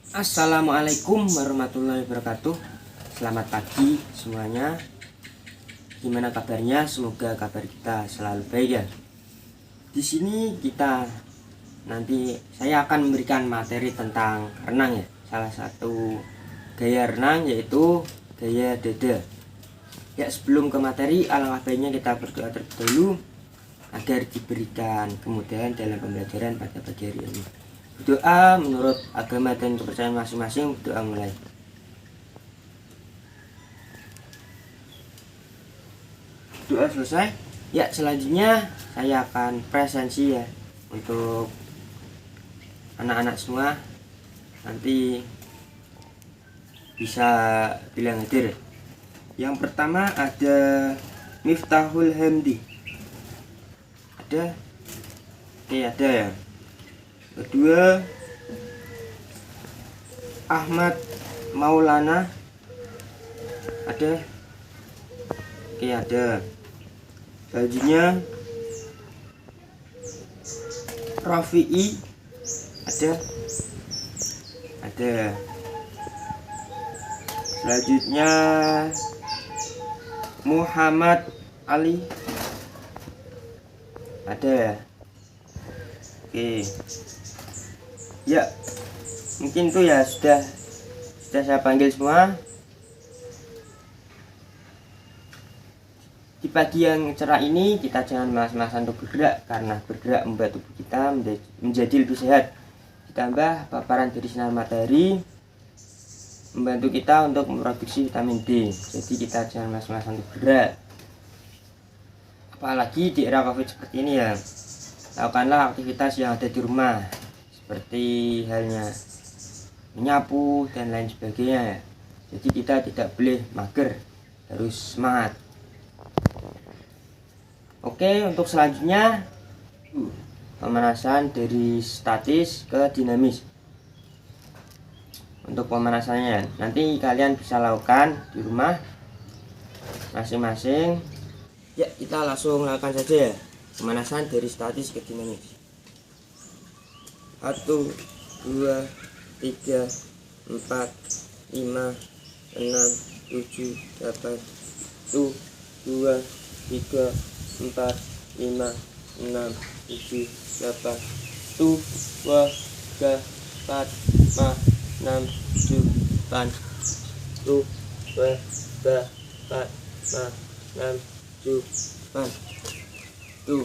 Assalamualaikum warahmatullahi wabarakatuh. Selamat pagi semuanya. Gimana kabarnya? Semoga kabar kita selalu baik ya. Di sini saya akan memberikan materi tentang renang ya. Salah satu gaya renang yaitu gaya dada. Ya, sebelum ke materi, alangkah baiknya kita berdoa terlebih dahulu agar diberikan kemudahan dalam pembelajaran pada pagi hari ini. Doa menurut agama dan kepercayaan masing-masing. Doa mulai. Doa selesai. Ya, selanjutnya saya akan presensi ya untuk anak-anak semua. Nanti bisa bilang hadir. Yang pertama ada Miftahul Hamdi. Ada? Oke, ada ya. Kedua Ahmad Maulana. Ada? Oke, ada. Selanjutnya Rafi'i. Ada? Ada. Selanjutnya Muhammad Ali. Ada? Oke. Ya, mungkin tuh ya sudah saya panggil semua. Di pagi yang cerah ini kita jangan malas-malasan untuk bergerak, karena bergerak membuat tubuh kita menjadi lebih sehat. Ditambah paparan dari sinar matahari membantu kita untuk memproduksi vitamin D. Jadi kita jangan malas-malasan untuk bergerak. Apalagi di era COVID seperti ini ya. Lakukanlah aktivitas yang ada di rumah, seperti halnya menyapu dan lain sebagainya. Jadi kita tidak boleh mager, harus semangat. Oke, untuk selanjutnya pemanasan dari statis ke dinamis. Untuk pemanasannya nanti kalian bisa lakukan di rumah masing-masing. Ya, kita langsung lakukan saja ya. Pemanasan dari statis ke dinamis. 1, 2, 3, 4, 5, 6, 7, 8. 1, 2, 3, 4, 5, 6, 7, 8. 1, 2, 3, 4, 5, 6, 7, 8. 1, 2, 3, 4, 5, 6, 7, 8. 1, 2, 3, 4, 5, 6, 7, 8. 1,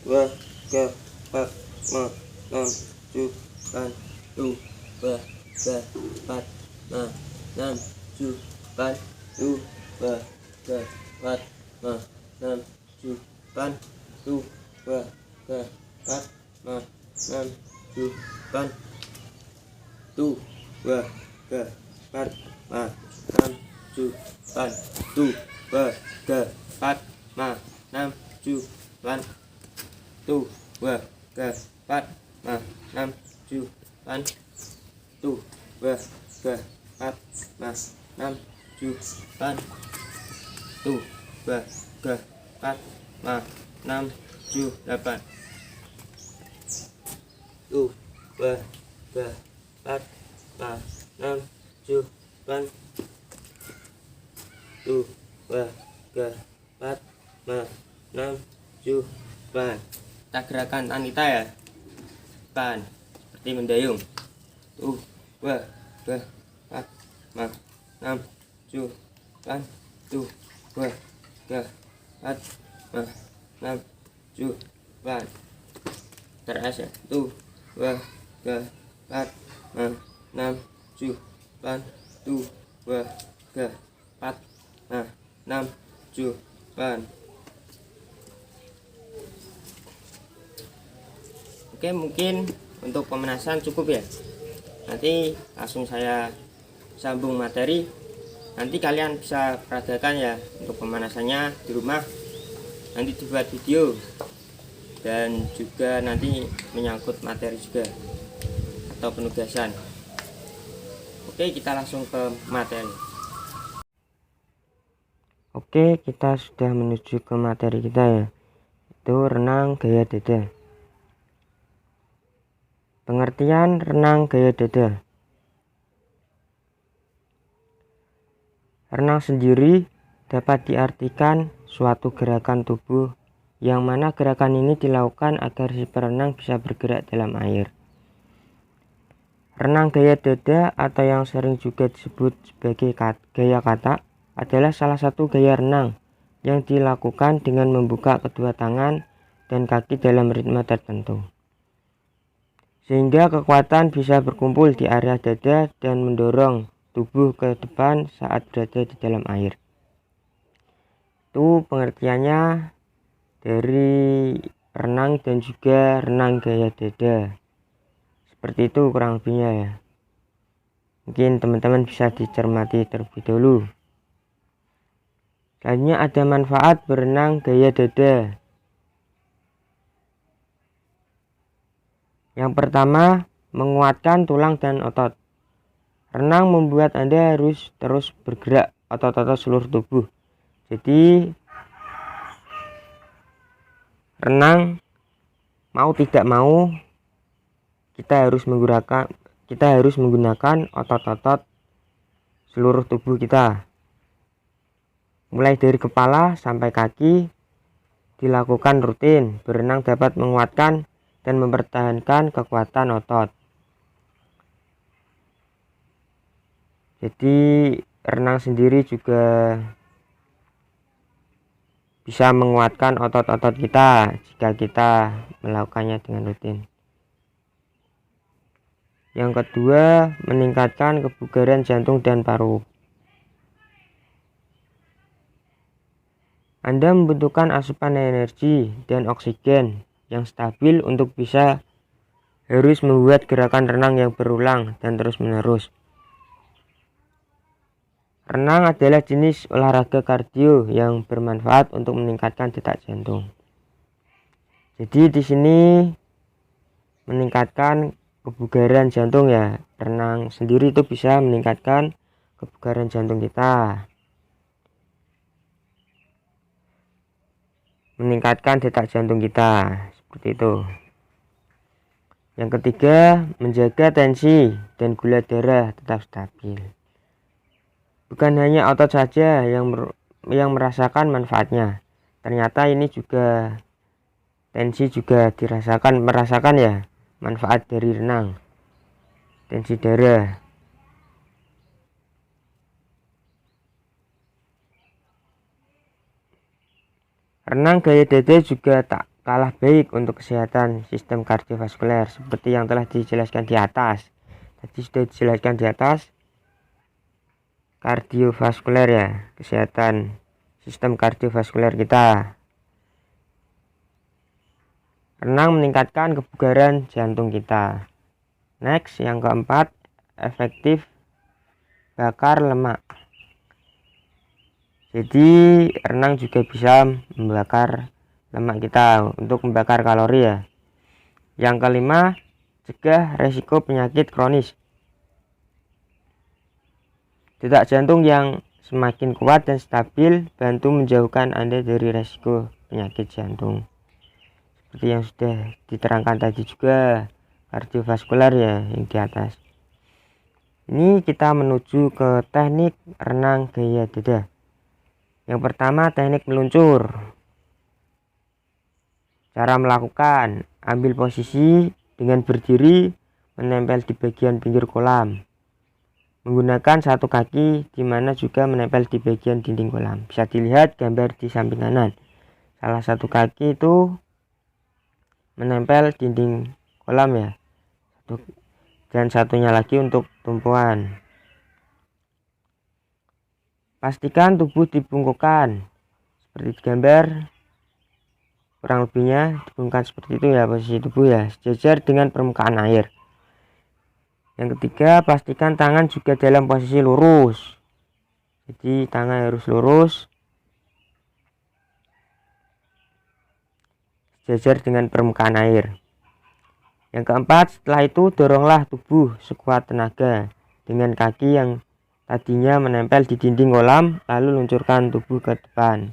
2, 3, 4, 5, 6, 7, 8. 1, 2, 3, 4, 5, 6, 7, 8. 1, 2, 3, 4, 5, 6, 7, 8. 1, 2, 3, 4, 5, 6, 7, 8. 1, 2, 3, 4, 5, 6, 7, 8. 1, 2, 3, 4, 5, 6, 7, 8. 1, 2, 3, 4, 5, 6, 7, 8. 1, 2, 3, 4, 5, 6, 7, 8. 1, 2, 3, 4, 5, 6, 7, 8. 1, 2, 3, 4, 5, 6, 7, 8. Kita gerakan Anita ya. Depan seperti mendayung. 1, 2, 3, 4, 5, 6, 7, 8. 1, 2, 3, 4, 5, 6, 7, 8. Teras ya. 1, 2, 3, 4, 5, 6, 7, 8. 1, 2, 3, 4, 5, 6, 7, 8. Oke, mungkin untuk pemanasan cukup ya. Nanti langsung saya sambung materi. Nanti kalian bisa peragakan ya untuk pemanasannya di rumah. Nanti dibuat video dan juga nanti menyangkut materi juga atau penugasan. Oke, kita langsung ke materi. Oke, kita sudah menuju ke materi kita ya. Itu renang gaya dada. Pengertian renang gaya dada. Renang sendiri dapat diartikan suatu gerakan tubuh yang mana gerakan ini dilakukan agar si perenang bisa bergerak dalam air. Renang gaya dada atau yang sering juga disebut sebagai gaya katak adalah salah satu gaya renang yang dilakukan dengan membuka kedua tangan dan kaki dalam ritme tertentu, sehingga kekuatan bisa berkumpul di area dada dan mendorong tubuh ke depan saat berada di dalam air. Itu pengertiannya dari renang dan juga renang gaya dada. Seperti itu kurang lebihnya ya. Mungkin teman-teman bisa dicermati terlebih dahulu. Selanjutnya ada manfaat berenang gaya dada. Yang pertama, menguatkan tulang dan otot. Renang membuat Anda harus terus bergerak otot-otot seluruh tubuh. Jadi renang mau tidak mau kita harus menggunakan otot-otot seluruh tubuh kita. Mulai dari kepala sampai kaki dilakukan rutin. Berenang dapat menguatkan dan mempertahankan kekuatan otot. Jadi renang sendiri juga bisa menguatkan otot-otot kita jika kita melakukannya dengan rutin. Yang kedua, meningkatkan kebugaran jantung dan paru. Anda membutuhkan asupan energi dan oksigen yang stabil untuk bisa harus membuat gerakan renang yang berulang dan terus-menerus. Renang adalah jenis olahraga kardio yang bermanfaat untuk meningkatkan detak jantung. Jadi di sini meningkatkan kebugaran jantung ya. Renang sendiri itu bisa meningkatkan kebugaran jantung kita. Meningkatkan detak jantung kita, seperti itu. Yang ketiga, menjaga tensi dan gula darah tetap stabil. Bukan hanya otot saja yang merasakan manfaatnya. Ternyata ini juga tensi juga merasakan ya manfaat dari renang. Tensi darah. Renang gaya dada juga tak kalah baik untuk kesehatan sistem kardiovaskuler seperti yang telah dijelaskan di atas. Tadi sudah dijelaskan di atas kardiovaskuler ya, kesehatan sistem kardiovaskuler kita. Renang meningkatkan kebugaran jantung kita. Next, yang keempat, efektif bakar lemak. Jadi renang juga bisa membakar lemak kita untuk membakar kalori ya. Yang kelima, cegah resiko penyakit kronis. Detak jantung yang semakin kuat dan stabil bantu menjauhkan Anda dari resiko penyakit jantung. Seperti yang sudah diterangkan tadi juga kardiovaskuler ya yang di atas. Ini kita menuju ke teknik renang gaya dada. Yang pertama, teknik meluncur. Cara melakukan, ambil posisi dengan berdiri menempel di bagian pinggir kolam. Menggunakan satu kaki di mana juga menempel di bagian dinding kolam. Bisa dilihat gambar di samping kanan. Salah satu kaki itu menempel dinding kolam ya. Dan satunya lagi untuk tumpuan. Pastikan tubuh dibungkukkan seperti gambar, kurang lebihnya dibungkukkan seperti itu ya posisi tubuh ya, sejajar dengan permukaan air. Yang ketiga, pastikan tangan juga dalam posisi lurus. Jadi tangan harus lurus, sejajar dengan permukaan air. Yang keempat, setelah itu doronglah tubuh sekuat tenaga dengan kaki yang tadinya menempel di dinding kolam, lalu luncurkan tubuh ke depan.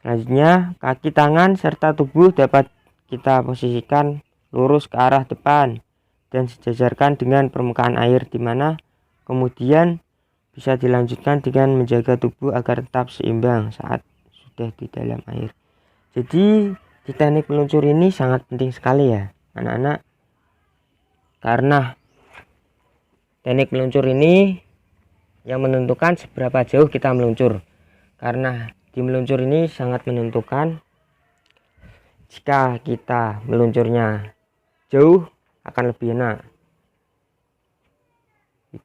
Selanjutnya, kaki, tangan, serta tubuh dapat kita posisikan lurus ke arah depan dan sejajarkan dengan permukaan air, di mana kemudian bisa dilanjutkan dengan menjaga tubuh agar tetap seimbang saat sudah di dalam air. Jadi di teknik meluncur ini sangat penting sekali ya anak-anak, karena teknik meluncur ini yang menentukan seberapa jauh kita meluncur. Karena di meluncur ini sangat menentukan, jika kita meluncurnya jauh akan lebih enak,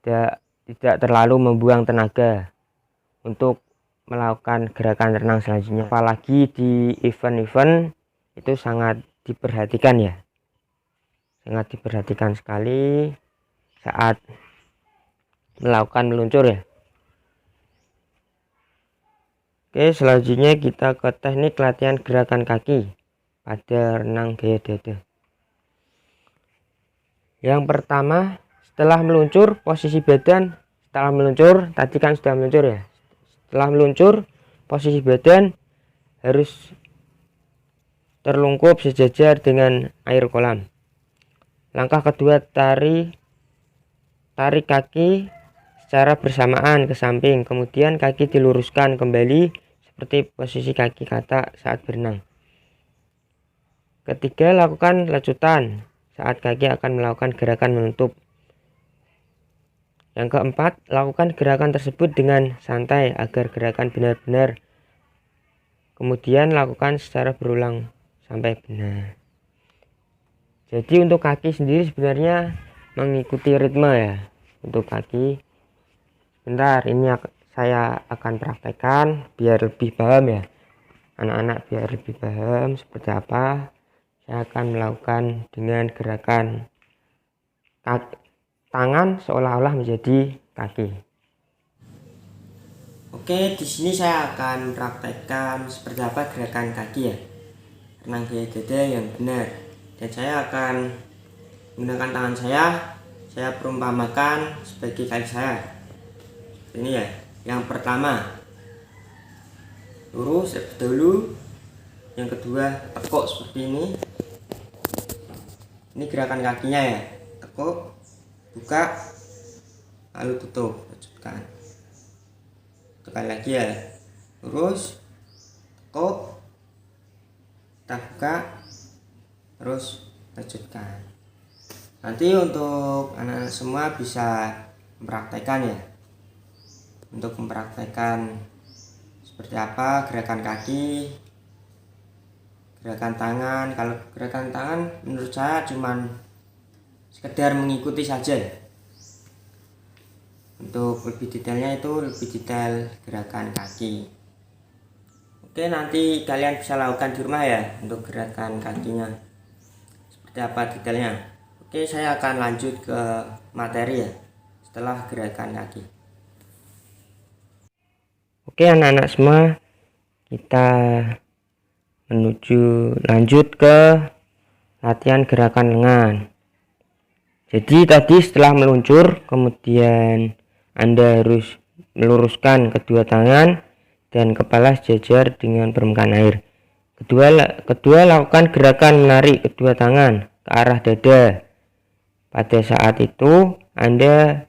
tidak terlalu membuang tenaga untuk melakukan gerakan renang selanjutnya. Apalagi di event-event itu sangat diperhatikan ya, sangat diperhatikan sekali saat melakukan meluncur ya. Oke, selanjutnya kita ke teknik latihan gerakan kaki pada renang gaya dada. Yang pertama, setelah meluncur, posisi badan setelah meluncur, tadi kan sudah meluncur ya. Setelah meluncur, posisi badan harus terlungkup sejajar dengan air kolam. Langkah kedua, tarik kaki secara bersamaan ke samping, kemudian kaki diluruskan kembali seperti posisi kaki katak saat berenang. Ketiga, lakukan lecutan saat kaki akan melakukan gerakan menutup. Yang keempat, lakukan gerakan tersebut dengan santai agar gerakan benar-benar, kemudian lakukan secara berulang sampai benar. Jadi untuk kaki sendiri sebenarnya mengikuti ritme ya. Untuk kaki, bentar, ini saya akan praktekkan biar lebih paham ya anak-anak, biar lebih paham seperti apa. Saya akan melakukan dengan gerakan tangan seolah-olah menjadi kaki. Oke, di sini saya akan praktekkan seperti apa gerakan kaki ya, renang gaya dada yang benar. Dan saya akan menggunakan tangan saya perumpamakan sebagai kaki saya. Ini ya. Yang pertama, lurus dahulu. Yang kedua, tekuk seperti ini. Ini gerakan kakinya ya. Tekuk, buka, lalu tutup, lanjutkan. Sekali lagi ya. Lurus, tekuk, kita buka, terus lanjutkan. Nanti untuk anak-anak semua bisa mempraktekkan ya, untuk mempraktekkan seperti apa gerakan kaki, gerakan tangan. Kalau gerakan tangan menurut saya cuman sekedar mengikuti saja. Untuk lebih detailnya itu lebih detail gerakan kaki. Oke, nanti kalian bisa lakukan di rumah ya untuk gerakan kakinya seperti apa detailnya. Oke, saya akan lanjut ke materi ya setelah gerakan kaki. Oke anak-anak semua, kita lanjut ke latihan gerakan lengan. Jadi tadi setelah meluncur, kemudian Anda harus meluruskan kedua tangan dan kepala sejajar dengan permukaan air. Kedua, lakukan gerakan menarik kedua tangan ke arah dada. Pada saat itu Anda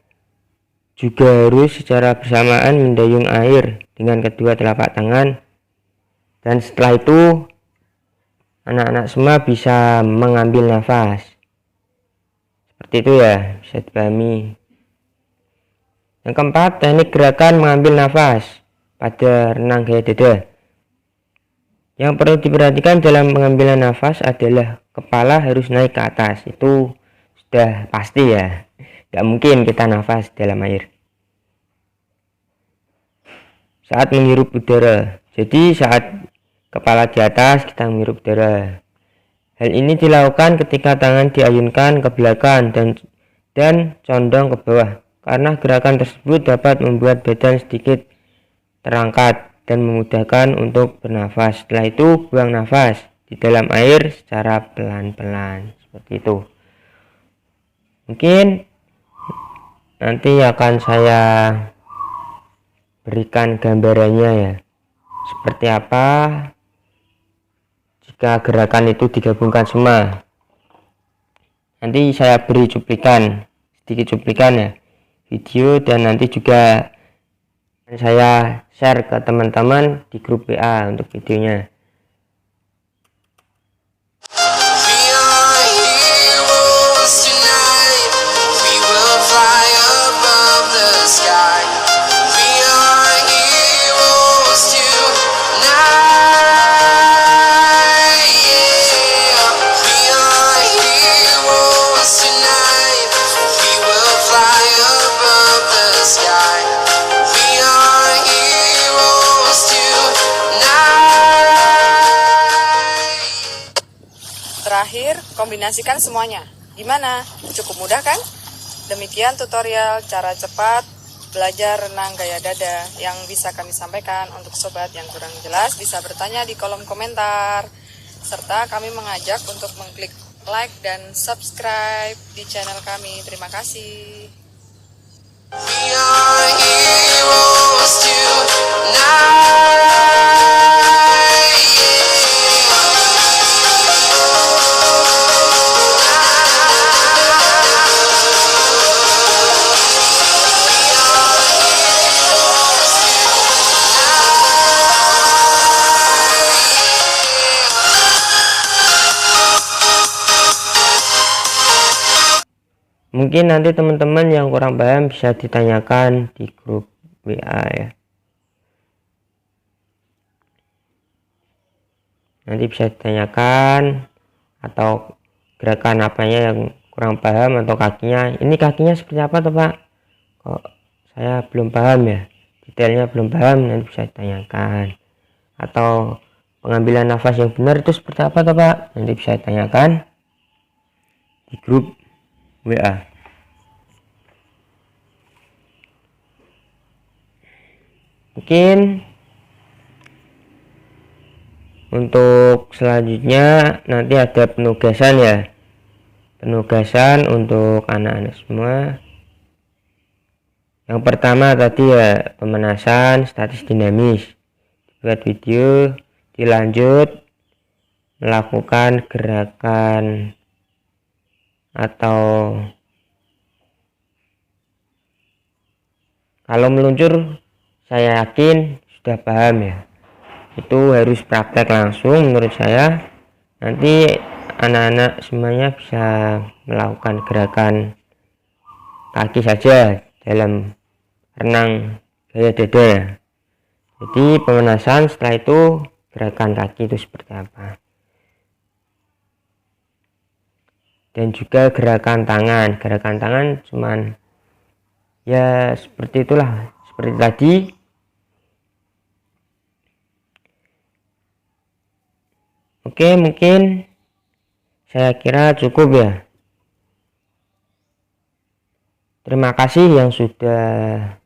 juga harus secara bersamaan mendayung air dengan kedua telapak tangan. Dan setelah itu anak-anak semua bisa mengambil nafas. Seperti itu ya, bisa dipahami. Yang keempat, teknik gerakan mengambil nafas pada renang gaya dada. Yang perlu diperhatikan dalam pengambilan nafas adalah kepala harus naik ke atas. Itu sudah pasti ya, gak mungkin kita nafas dalam air saat menghirup udara. Jadi saat kepala di atas kita menghirup udara. Hal ini dilakukan ketika tangan diayunkan ke belakang dan condong ke bawah, karena gerakan tersebut dapat membuat badan sedikit terangkat dan memudahkan untuk bernafas. Setelah itu buang nafas di dalam air secara pelan-pelan seperti itu. Mungkin nanti akan saya berikan gambarannya ya, seperti apa jika gerakan itu digabungkan semua. nanti saya beri sedikit cuplikan ya video, dan nanti juga saya share ke teman-teman di grup WA untuk videonya. Terakhir, kombinasikan semuanya. Gimana? Cukup mudah kan? Demikian tutorial cara cepat belajar renang gaya dada yang bisa kami sampaikan. Untuk sobat yang kurang jelas bisa bertanya di kolom komentar. Serta kami mengajak untuk mengklik like dan subscribe di channel kami. Terima kasih. We are heroes tonight. Mungkin nanti teman-teman yang kurang paham bisa ditanyakan di grup WA ya. Nanti bisa ditanyakan, atau gerakan apanya yang kurang paham, atau kakinya. Ini kakinya seperti apa tuh Pak? Kok saya belum paham ya, detailnya belum paham, nanti bisa ditanyakan. Atau pengambilan nafas yang benar itu seperti apa tuh Pak? Nanti bisa ditanyakan di grup WA. Mungkin untuk selanjutnya nanti ada penugasan ya, penugasan untuk anak-anak semua. Yang pertama tadi ya pemanasan statis dinamis, buat video, dilanjut melakukan gerakan atau kalau meluncur saya yakin sudah paham ya, itu harus praktek langsung menurut saya. Nanti anak-anak semuanya bisa melakukan gerakan kaki saja dalam renang gaya dada ya. Jadi pemanasan, setelah itu gerakan kaki itu seperti apa. Dan juga gerakan tangan cuman ya seperti itulah, seperti tadi. Oke, mungkin saya kira cukup ya. Terima kasih yang sudah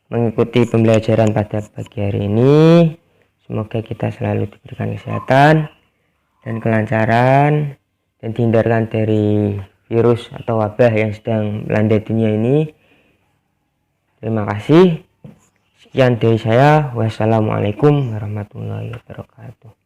mengikuti pembelajaran pada pagi hari ini. Semoga kita selalu diberikan kesehatan dan kelancaran, dan dihindarkan dari virus atau wabah yang sedang melanda dunia ini. Terima kasih. Sekian dari saya. Wassalamualaikum warahmatullahi wabarakatuh.